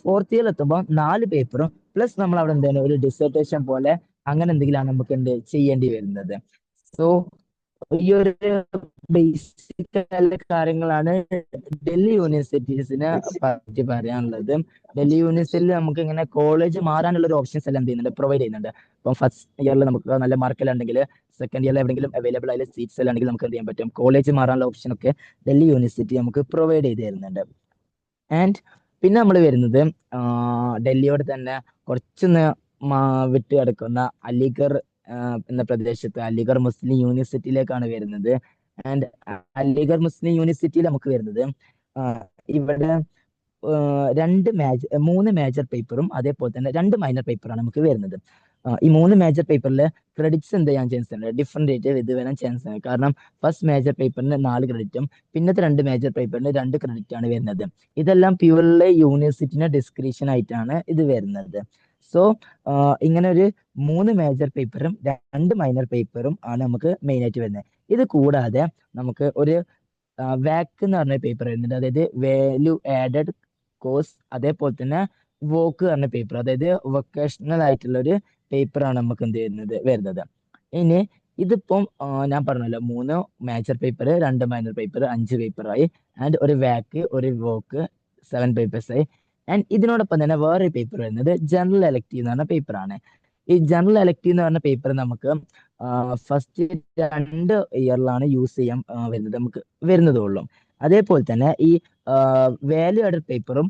ഫോർത്ത് ഇയറിൽ എത്തുമ്പോൾ 4 പേപ്പറും, പ്ലസ് നമ്മൾ അവിടെ എന്താണ് ഒരു ഡിസർട്ടേഷൻ പോലെ അങ്ങനെ എന്തെങ്കിലുമാണ് നമുക്ക് എന്ത് ചെയ്യേണ്ടി വരുന്നത്. സോ ഈ ഒരു ബേസിക് കാര്യങ്ങളാണ് ഡൽഹി യൂണിവേഴ്സിറ്റീസിനെ പറ്റി പറയാനുള്ളത്. ഡൽഹി യൂണിവേഴ്സിറ്റിയിൽ നമുക്ക് ഇങ്ങനെ കോളേജ് മാറാനുള്ള ഒരു ഓപ്ഷൻസ് എല്ലാം എന്ത് ചെയ്യുന്നുണ്ട്, പ്രൊവൈഡ് ചെയ്യുന്നുണ്ട്. ഇപ്പം ഫസ്റ്റ് ഇയറിൽ നമുക്ക് നല്ല മാർക്കെല്ലാം ഉണ്ടെങ്കിൽ സെക്കൻഡ് ഇയറിൽ എവിടെയെങ്കിലും അവൈലബിൾ ആയ സീറ്റ്സ് എല്ലാം ഉണ്ടെങ്കിൽ നമുക്ക് എന്ത് ചെയ്യാൻ പറ്റും, കോളേജ് മാറാനുള്ള ഓപ്ഷൻ ഒക്കെ ഡൽഹി യൂണിവേഴ്സിറ്റി നമുക്ക് പ്രൊവൈഡ് ചെയ്ത് തരുന്നുണ്ട്. ആൻഡ് പിന്നെ നമ്മൾ വരുന്നത് ഡൽഹിയോട് തന്നെ കുറച്ചൊന്ന് വിട്ട് കിടക്കുന്ന അലിഗർ എന്ന പ്രദേശത്ത് അലിഗർ മുസ്ലിം യൂണിവേഴ്സിറ്റിയിലേക്കാണ് വരുന്നത്. ആൻഡ് അലിഗർ മുസ്ലിം യൂണിവേഴ്സിറ്റിയിൽ നമുക്ക് വരുന്നത് ഇവിടെ 3 മേജർ പേപ്പറും അതേപോലെ തന്നെ 2 മൈനർ പേപ്പറാണ് നമുക്ക് വരുന്നത്. ഈ 3 മേജർ പേപ്പറിൽ ക്രെഡിറ്റ്സ് എന്ത് ചെയ്യാൻ ചാൻസ് ഉണ്ട്, ഡിഫറെന്റ് ആയിട്ട് ഇത് വരാൻ ചാൻസ് ഉണ്ട്. കാരണം ഫസ്റ്റ് മേജർ പേപ്പറിന് 4 ക്രെഡിറ്റും പിന്നത്തെ 2 മേജർ പേപ്പറിന് 2 ക്രെഡിറ്റ് ആണ് വരുന്നത്. ഇതെല്ലാം പ്യൂർലി യൂണിവേഴ്സിറ്റിന്റെ ഡിസ്ക്രിപ്ഷൻ ആയിട്ടാണ് ഇത് വരുന്നത്. സോ ഇങ്ങനെ ഒരു 3 മേജർ പേപ്പറും 2 മൈനർ പേപ്പറും ആണ് നമുക്ക് മെയിൻ ആയിട്ട് വരുന്നത്. ഇത് കൂടാതെ നമുക്ക് ഒരു വാക്ക് എന്ന് പറഞ്ഞ പേപ്പർ വരുന്നുണ്ട്, അതായത് വാല്യൂ ആഡഡ് കോഴ്സ്, അതേപോലെ തന്നെ വോക്ക് പറഞ്ഞ പേപ്പർ, അതായത് വൊക്കേഷണൽ ആയിട്ടുള്ള ഒരു പേപ്പറാണ് നമുക്ക് എന്ത് ചെയ്യുന്നത് വരുന്നത്. ഇനി ഇതിപ്പം ഞാൻ പറഞ്ഞല്ലോ 3 മേജർ പേപ്പർ, 2 മൈനർ പേപ്പർ, 5 പേപ്പറായി. ആൻഡ് ഒരു വാക്ക്, ഒരു വോക്ക്, 7 പേപ്പേഴ്സായി. ആൻഡ് ഇതിനോടൊപ്പം തന്നെ വേറെ പേപ്പർ വരുന്നത് ജനറൽ എലക്റ്റീവ് എന്ന് പറഞ്ഞ പേപ്പറാണ്. ഈ ജനറൽ എലക്റ്റീവ് എന്ന് പറഞ്ഞ പേപ്പർ നമുക്ക് ഫസ്റ്റ് 2 ഇയറിലാണ് യൂസ് ചെയ്യാൻ വരുന്നത്, നമുക്ക് വരുന്നതുള്ളൂ. അതേപോലെ തന്നെ ഈ വാല്യൂ ആഡഡ് പേപ്പറും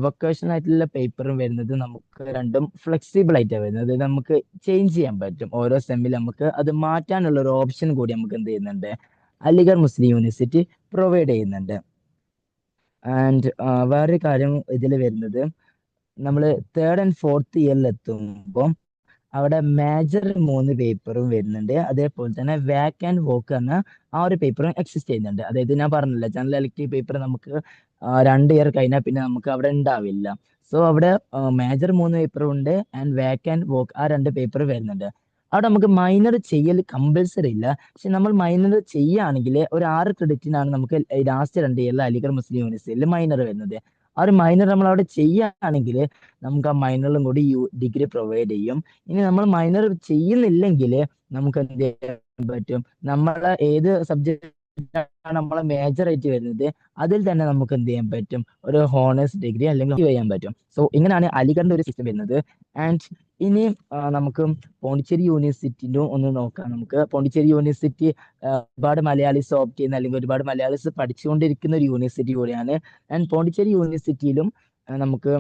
വൊക്കേഷണൽ ആയിട്ടുള്ള പേപ്പറും വരുന്നത് നമുക്ക് രണ്ടും ഫ്ലെക്സിബിൾ ആയിട്ടാണ് വരുന്നത്. നമുക്ക് ചേഞ്ച് ചെയ്യാൻ പറ്റും. ഓരോ സെമ്മിൽ നമുക്ക് അത് മാറ്റാനുള്ള ഒരു ഓപ്ഷൻ കൂടി നമുക്ക് എന്ത് ചെയ്യുന്നുണ്ട്, അലിഗഡ് മുസ്ലിം യൂണിവേഴ്സിറ്റി പ്രൊവൈഡ് ചെയ്യുന്നുണ്ട്. ആൻഡ് വേറൊരു കാര്യം ഇതിൽ വരുന്നത്, നമ്മൾ 3rd and 4th ഇയറിൽ എത്തുമ്പോൾ അവിടെ മേജർ 3 പേപ്പറും വരുന്നുണ്ട്. അതേപോലെ തന്നെ വാക്ക് ആൻഡ് വോക്ക് എന്ന ആ ഒരു പേപ്പറും എക്സിസ്റ്റ് ചെയ്യുന്നുണ്ട്. അതായത് ഞാൻ പറഞ്ഞില്ല, ജനറൽ എലക്റ്റീവ് പേപ്പർ നമുക്ക് 2 ഇയർ കഴിഞ്ഞാൽ പിന്നെ നമുക്ക് അവിടെ ഉണ്ടാവില്ല. സോ അവിടെ മേജർ 3 പേപ്പറും ഉണ്ട് ആൻഡ് വാക്ക് ആൻഡ് വോക്ക് ആ 2 പേപ്പർ വരുന്നുണ്ട്. അവിടെ നമുക്ക് മൈനർ ചെയ്യൽ കമ്പൽസറി ഇല്ല. പക്ഷെ നമ്മൾ മൈനർ ചെയ്യുകയാണെങ്കിൽ ഒരു 6 ക്രെഡിറ്റിനാണ് നമുക്ക് ലാസ്റ്റ് 2 ഇയറിൽ അലിഗഡ് മുസ്ലിം യൂണിവേഴ്സിറ്റിയിൽ മൈനർ വരുന്നത്. ആ ഒരു മൈനർ നമ്മൾ അവിടെ ചെയ്യുകയാണെങ്കിൽ നമുക്ക് ആ മൈനറിലും കൂടി ഡിഗ്രി പ്രൊവൈഡ് ചെയ്യും. ഇനി നമ്മൾ മൈനർ ചെയ്യുന്നില്ലെങ്കിൽ നമുക്ക് എന്ത് ചെയ്യാൻ പറ്റും, നമ്മളെ ഏത് സബ്ജക്ട് നമ്മളെ മേജർ ആയിട്ട് വരുന്നത് അതിൽ തന്നെ നമുക്ക് എന്ത് ചെയ്യാൻ പറ്റും, ഒരു ഹോണേഴ്സ് ഡിഗ്രി അല്ലെങ്കിൽ ചെയ്യാൻ പറ്റും. സോ ഇങ്ങനെയാണ് അലിഗഡിന്റെ ഒരു സിസ്റ്റം വരുന്നത്. ആൻഡ് ഇനി നമുക്ക് പോണ്ടിച്ചേരി യൂണിവേഴ്സിറ്റിന്റെ ഒന്ന് നോക്കാം. നമുക്ക് പോണ്ടിച്ചേരി യൂണിവേഴ്സിറ്റി ഒരുപാട് മലയാളീസ് ഓപ്റ്റ് ചെയ്യുന്ന അല്ലെങ്കിൽ ഒരുപാട് മലയാളീസ് പഠിച്ചുകൊണ്ടിരിക്കുന്ന ഒരു യൂണിവേഴ്സിറ്റി കൂടിയാണ്. ആൻഡ് പോണ്ടിച്ചേരി യൂണിവേഴ്സിറ്റിയിലും നമുക്ക്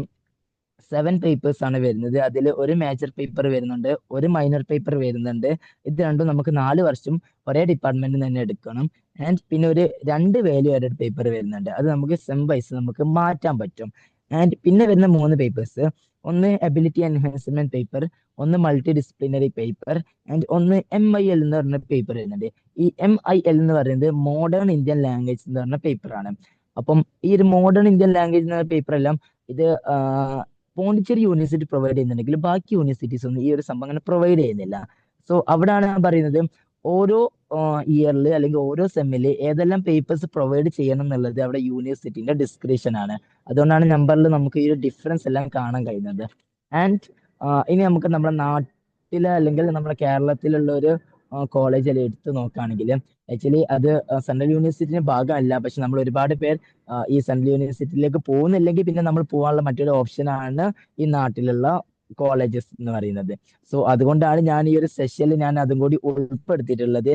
7 പേപ്പേഴ്സ് ആണ് വരുന്നത്. അതിൽ ഒരു മേജർ പേപ്പർ വരുന്നുണ്ട്, ഒരു മൈനർ പേപ്പർ വരുന്നുണ്ട്. ഇത് രണ്ടും നമുക്ക് 4 വർഷം ഒരേ ഡിപ്പാർട്ട്മെന്റിൽ തന്നെ എടുക്കണം. ആൻഡ് പിന്നെ ഒരു 2 വാല്യൂ ആഡഡ് പേപ്പർ വരുന്നുണ്ട്. അത് നമുക്ക് സെം വൈസ് നമുക്ക് മാറ്റാൻ പറ്റും. ആൻഡ് പിന്നെ വരുന്ന 3 പേപ്പേഴ്സ്, ഒന്ന് എബിലിറ്റി എൻഹാൻസ്മെന്റ് പേപ്പർ, ഒന്ന് മൾട്ടി ഡിസിപ്ലിനറി പേപ്പർ, ആൻഡ് ഒന്ന് MIL എന്ന് പറഞ്ഞ പേപ്പർ വരുന്നുണ്ട്. ഈ MIL എന്ന് പറയുന്നത് മോഡേൺ ഇന്ത്യൻ ലാംഗ്വേജ് എന്ന് പറഞ്ഞ പേപ്പറാണ്. അപ്പം ഈ ഒരു മോഡേൺ ഇന്ത്യൻ ലാംഗ്വേജ് എന്ന പേപ്പർ എല്ലാം ഇത് പോണ്ടിച്ചേരി യൂണിവേഴ്സിറ്റി പ്രൊവൈഡ് ചെയ്യുന്നുണ്ടെങ്കിൽ ബാക്കി യൂണിവേഴ്സിറ്റീസ് ഒന്നും ഈ ഒരു സംഭവം അങ്ങനെ പ്രൊവൈഡ് ചെയ്യുന്നില്ല. സോ അവിടെയാണ് ഞാൻ പറയുന്നത്, ഓരോ ഇയറിൽ അല്ലെങ്കിൽ ഓരോ സെമ്മിൽ ഏതെല്ലാം പേപ്പേഴ്സ് പ്രൊവൈഡ് ചെയ്യണം എന്നുള്ളത് അവിടെ യൂണിവേഴ്സിറ്റിന്റെ ഡിസ്ക്രിപ്ഷൻ ആണ്. അതുകൊണ്ടാണ് നമ്പറിൽ നമുക്ക് ഈ ഒരു ഡിഫറൻസ് എല്ലാം കാണാൻ കഴിയുന്നത്. ആൻഡ് ഇനി നമുക്ക് നമ്മുടെ നാട്ടിലെ അല്ലെങ്കിൽ നമ്മുടെ കേരളത്തിലുള്ള ഒരു കോളേജിൽ എടുത്ത് നോക്കുകയാണെങ്കിൽ ആക്ച്വലി അത് സെൻട്രൽ യൂണിവേഴ്സിറ്റിന്റെ ഭാഗമല്ല. പക്ഷെ നമ്മൾ ഒരുപാട് പേർ ഈ സെൻട്രൽ യൂണിവേഴ്സിറ്റിയിലേക്ക് പോകുന്നില്ലെങ്കിൽ പിന്നെ നമ്മൾ പോകാനുള്ള മറ്റൊരു ഓപ്ഷനാണ് ഈ നാട്ടിലുള്ള കോളേജസ് എന്ന് പറയുന്നത്. സോ അതുകൊണ്ടാണ് ഞാൻ ഈ ഒരു സെഷനിൽ ഞാൻ അതും കൂടി ഉൾപ്പെടുത്തിയിട്ടുള്ളത്.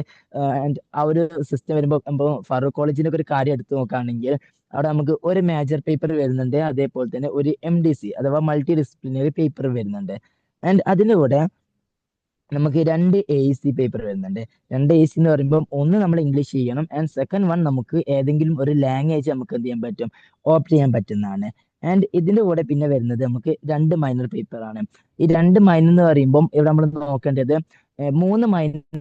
ആൻഡ് ആ ഒരു സിസ്റ്റം വരുമ്പോൾ ഫറൂഖ് കോളേജിന്റെ ഒരു കാര്യം എടുത്തു നോക്കുകയാണെങ്കിൽ അവിടെ നമുക്ക് ഒരു മേജർ പേപ്പർ വരുന്നുണ്ട്, അതേപോലെ തന്നെ ഒരു MDC അഥവാ മൾട്ടി ഡിസിപ്ലിനറി പേപ്പർ വരുന്നുണ്ട്. ആൻഡ് അതിൻ്റെ കൂടെ നമുക്ക് 2 AEC പേപ്പർ വരുന്നുണ്ട്. 2 AEC എന്ന് പറയുമ്പോൾ ഒന്ന് നമ്മൾ ഇംഗ്ലീഷ് ചെയ്യണം ആൻഡ് സെക്കൻഡ് വൺ നമുക്ക് ഏതെങ്കിലും ഒരു ലാംഗ്വേജ് നമുക്ക് എന്ത് ചെയ്യാൻ പറ്റും, ഓപ്റ്റ് ചെയ്യാൻ പറ്റുന്നതാണ്. ആൻഡ് ഇതിന്റെ കൂടെ പിന്നെ വരുന്നത് നമുക്ക് 2 മൈനർ പേപ്പർ ആണ്. ഈ 2 മൈനർ എന്ന് പറയുമ്പോൾ ഇവിടെ നമ്മൾ നോക്കേണ്ടത് 3 മൈനർ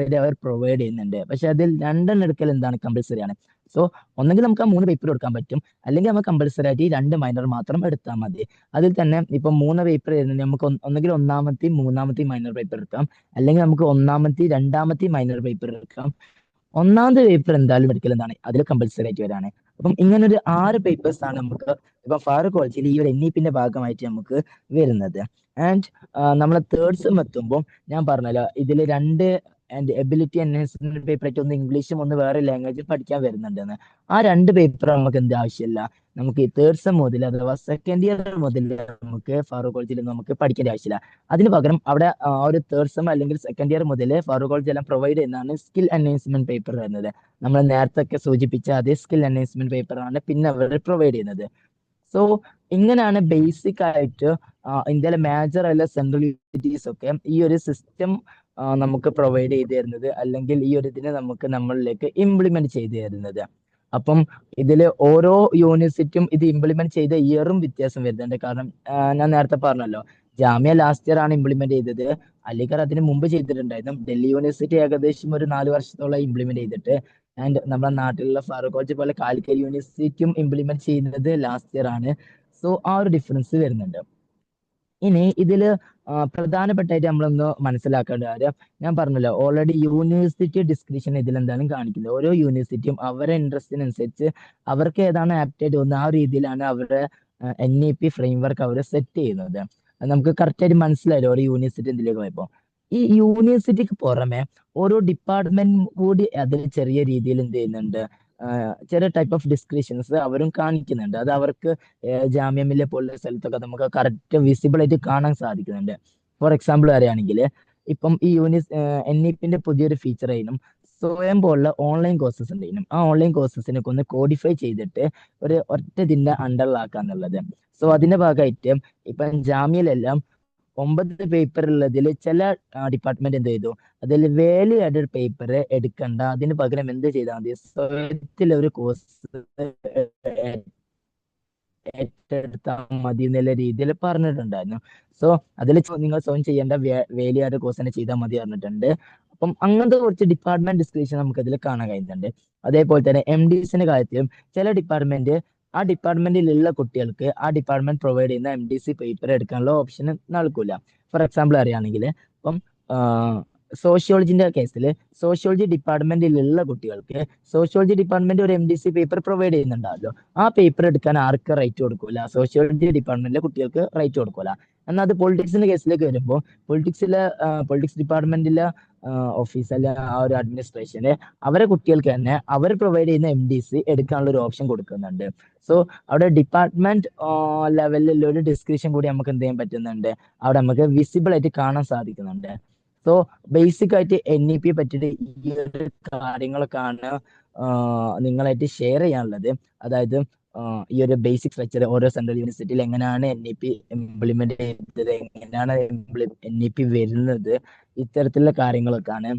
വരെ അവർ പ്രൊവൈഡ് ചെയ്യുന്നുണ്ട്. പക്ഷെ അതിൽ 2 എടുക്കൽ എന്താണ് കമ്പൽസറി ആണ്. സോ ഒന്നെങ്കിൽ നമുക്ക് ആ 3 പേപ്പർ എടുക്കാൻ പറ്റും, അല്ലെങ്കിൽ നമുക്ക് കമ്പൽസറി ആയിട്ട് ഈ 2 മൈനർ മാത്രം എടുത്താൽ മതി. അതിൽ തന്നെ ഇപ്പൊ 3 പേപ്പർ വരുന്നുണ്ട്, നമുക്ക് ഒന്നെങ്കിൽ ഒന്നാമത്തെയും 3ാമത്തെയും മൈനർ പേപ്പർ എടുക്കാം, അല്ലെങ്കിൽ നമുക്ക് 1ാമത്തെയും 2ാമത്തെയും മൈനർ പേപ്പർ എടുക്കാം. 1ാമത്തെ പേപ്പർ എന്തായാലും എടുക്കൽ എന്താണ് അതിൽ കമ്പൽസറി ആയിട്ട് വരാണ്. അപ്പം ഇങ്ങനെ ഒരു 6 പേപ്പേഴ്സ് ആണ് നമുക്ക് ഇപ്പൊ ഫാറൂഖ് കോളേജിൽ ഈ ഒരു NEP-ന്റെ ഭാഗമായിട്ട് നമുക്ക് വരുന്നത്. ആൻഡ് നമ്മളെ 3rd സെം എത്തുമ്പോൾ ഞാൻ പറഞ്ഞല്ലോ ഇതിൽ 2 ആൻഡ് എബിലിറ്റി എൻഹാൻസ്മെന്റ് പേപ്പർ ആയിട്ട് ഒന്ന് ഇംഗ്ലീഷും ഒന്ന് വേറെ ലാംഗ്വേജും പഠിക്കാൻ വരുന്നുണ്ടെന്ന്. ആ 2 പേപ്പർ നമുക്ക് എന്ത് ആവശ്യമില്ല, നമുക്ക് ഈ 3rd സെം മുതൽ അഥവാ സെക്കൻഡ് ഇയർ മുതൽ നമുക്ക് ഫാറൂഖ് കോളേജിൽ നമുക്ക് പഠിക്കേണ്ട ആവശ്യമില്ല. അതിന് പകരം അവിടെ ഒരു 3rd സെം അല്ലെങ്കിൽ സെക്കൻഡ് ഇയർ മുതൽ ഫാറൂഖ് കോളേജ് എല്ലാം പ്രൊവൈഡ് ചെയ്യുന്നതാണ് സ്കിൽ എൻഹാൻസ്മെന്റ് പേപ്പർ വരുന്നത്. നമ്മൾ നേരത്തെ ഒക്കെ സൂചിപ്പിച്ച അതേ സ്കിൽ എൻഹാൻസ്മെന്റ് പേപ്പർ ആണ് പിന്നെ അവർ പ്രൊവൈഡ് ചെയ്യുന്നത്. സോ ഇങ്ങനെയാണ് ബേസിക് ആയിട്ട് ഇന്ത്യയിലെ മേജർ അല്ല സെൻട്രൽ യൂണിവേഴ്സിറ്റീസ് ഒക്കെ ഈ ഒരു സിസ്റ്റം നമുക്ക് പ്രൊവൈഡ് ചെയ്തു തരുന്നത്, അല്ലെങ്കിൽ ഈ ഒരു ഇതിനെ നമുക്ക് നമ്മളിലേക്ക് ഇംപ്ലിമെന്റ് ചെയ്തു തരുന്നത്. അപ്പം ഇതിൽ ഓരോ യൂണിവേഴ്സിറ്റിയും ഇത് ഇംപ്ലിമെന്റ് ചെയ്ത ഇയറും വ്യത്യാസം വരുന്നുണ്ട്. കാരണം ഞാൻ നേരത്തെ പറഞ്ഞല്ലോ, ജാമ്യ ലാസ്റ്റ് ഇയർ ആണ് ഇംപ്ലിമെന്റ് ചെയ്തത്, അലിഗഡ് അതിന് മുമ്പ് ചെയ്തിട്ടുണ്ടായിരുന്നു. ഡൽഹി യൂണിവേഴ്സിറ്റി ഏകദേശം ഒരു 4 വർഷത്തോളം ഇംപ്ലിമെന്റ് ചെയ്തിട്ട്. ആൻഡ് നമ്മുടെ നാട്ടിലുള്ള ഫാറൂഖ് കോളേജ് പോലെ കാലിക്കറ്റ് യൂണിവേഴ്സിറ്റിയും ഇംപ്ലിമെന്റ് ചെയ്യുന്നത് ലാസ്റ്റ് ഇയർ ആണ്. സോ ആ ഒരു ഡിഫറൻസ് വരുന്നുണ്ട്. ഇനി ഇതില് പ്രധാനപ്പെട്ടായിട്ട് നമ്മളൊന്ന് മനസ്സിലാക്കേണ്ട കാര്യം, ഞാൻ പറഞ്ഞല്ലോ ഓൾറെഡി യൂണിവേഴ്സിറ്റി ഡിസ്ക്രിപ്ഷൻ ഇതിൽ എന്താണ് കാണിക്കുന്നത്. ഓരോ യൂണിവേഴ്സിറ്റിയും അവരുടെ ഇൻട്രസ്റ്റിനനുസരിച്ച് അവർക്ക് ഏതാണ് ആപ്റ്റ് ആയിട്ട് തോന്നുന്നത് ആ രീതിയിലാണ് അവരുടെ NEP ഫ്രെയിം വർക്ക് അവർ സെറ്റ് ചെയ്യുന്നത്. നമുക്ക് കറക്റ്റ് ആയിട്ട് മനസ്സിലായല്ലോ ഓരോ യൂണിവേഴ്സിറ്റി എന്തിലേക്ക് പോയപ്പോ. ഈ യൂണിവേഴ്സിറ്റിക്ക് പുറമെ ഓരോ ഡിപ്പാർട്ട്മെന്റ് കൂടി അതിൽ ചെറിയ രീതിയിൽ എന്ത് ചെയ്യുന്നുണ്ട്, ചെറിയ ടൈപ്പ് ഓഫ് ഡിസ്ക്രിപ്ഷൻസ് അവരും കാണിക്കുന്നുണ്ട്. അത് അവർക്ക് ജാമ്യ മില്ലിയ പോലുള്ള സ്ഥലത്തൊക്കെ നമുക്ക് കറക്റ്റ് വിസിബിൾ ആയിട്ട് കാണാൻ സാധിക്കുന്നുണ്ട്. ഫോർ എക്സാമ്പിൾ പറയുകയാണെങ്കിൽ ഇപ്പം ഈ NEP-ന്റെ പുതിയൊരു ഫീച്ചർ ആയിരുന്നു സ്വയം പോലുള്ള ഓൺലൈൻ കോഴ്സസ് ഉണ്ടായിരുന്നു. ആ ഓൺലൈൻ കോഴ്സസിനൊക്കെ ഒന്ന് കോഡിഫൈ ചെയ്തിട്ട് ഒരു ഒറ്റ ഇതിന്റെ അണ്ടറിലാക്കാന്നുള്ളത്. സോ അതിന്റെ ഭാഗമായിട്ട് ഇപ്പം ജാമ്യയിലെല്ലാം 9 പേപ്പർ ഉള്ളതിൽ ചില ഡിപ്പാർട്ട്മെന്റ് എന്ത് ചെയ്തു, അതിൽ വാല്യൂ ആഡഡ് പേപ്പർ എടുക്കണ്ട, അതിന് പകരം എന്ത് ചെയ്താൽ മതി, സ്വയത്തിൽ ഒരു കോഴ്സ് ഏറ്റെടുത്താൽ മതി എന്നുള്ള രീതിയിൽ പറഞ്ഞിട്ടുണ്ടായിരുന്നു. സോ അതിൽ നിങ്ങൾ സ്വയം ചെയ്യേണ്ട വാല്യൂ ആഡഡ് കോഴ്സ് തന്നെ ചെയ്താൽ മതി പറഞ്ഞിട്ടുണ്ട്. അപ്പം അങ്ങനത്തെ കുറച്ച് ഡിപ്പാർട്ട്മെന്റ് ഡിസ്ക്രിപ്ഷൻ നമുക്ക് അതിൽ കാണാൻ കഴിയുന്നുണ്ട്. അതേപോലെ തന്നെ MDCന്റെ കാര്യത്തിലും ചില ഡിപ്പാർട്ട്മെന്റ് ആ ഡിപ്പാർട്ട്മെന്റിലുള്ള കുട്ടികൾക്ക് ആ ഡിപ്പാർട്ട്മെന്റ് പ്രൊവൈഡ് ചെയ്യുന്ന MDC പേപ്പർ എടുക്കാനുള്ള ഓപ്ഷൻ നൽകൂല. ഫോർ എക്സാമ്പിൾ അറിയുകയാണെങ്കിൽ ഇപ്പം സോഷ്യോളജിന്റെ കേസിൽ സോഷ്യോളജി ഡിപ്പാർട്ട്മെന്റിലുള്ള കുട്ടികൾക്ക് സോഷ്യോളജി ഡിപ്പാർട്ട്മെന്റ് ഒരു MDC പേപ്പർ പ്രൊവൈഡ് ചെയ്യുന്നുണ്ടാവല്ലോ. ആ പേപ്പർ എടുക്കാൻ ആർക്ക് റൈറ്റ് കൊടുക്കൂല, സോഷ്യോളജി ഡിപ്പാർട്ട്മെന്റിലെ കുട്ടികൾക്ക് റൈറ്റ് കൊടുക്കൂല. എന്നാൽ അത് പൊളിറ്റിക്സിന്റെ കേസിലേക്ക് വരുമ്പോൾ പൊളിറ്റിക്സ് ഡിപ്പാർട്ട്മെന്റിലെ ഓഫീസ് അല്ലെ ആ ഒരു അഡ്മിനിസ്ട്രേഷന് അവരെ കുട്ടികൾക്ക് തന്നെ അവർ പ്രൊവൈഡ് ചെയ്യുന്ന MDC എടുക്കാനുള്ള ഒരു ഓപ്ഷൻ കൊടുക്കുന്നുണ്ട്. സോ അവിടെ ഡിപ്പാർട്ട്മെന്റ് ലെവലിലുള്ള ഒരു ഡിസ്ക്രിപ്ഷൻ കൂടി നമുക്ക് എന്ത് ചെയ്യാൻ പറ്റുന്നുണ്ട്, അവിടെ നമുക്ക് വിസിബിൾ ആയിട്ട് കാണാൻ സാധിക്കുന്നുണ്ട്. സോ ബേസിക് ആയിട്ട് NEP പറ്റിയിട്ട് ഈ ഒരു കാര്യങ്ങളൊക്കെയാണ് നിങ്ങളായിട്ട് ഷെയർ ചെയ്യാനുള്ളത്. അതായത് ഈ ഒരു ബേസിക് സ്ട്രക്ചർ ഓരോ സെൻട്രൽ യൂണിവേഴ്സിറ്റിയിൽ എങ്ങനെയാണ് NEP ഇംപ്ലിമെന്റ് ചെയ്തത്, എങ്ങനെയാണ് NEP വരുന്നത്, ഇത്തരത്തിലുള്ള കാര്യങ്ങളൊക്കെയാണ്.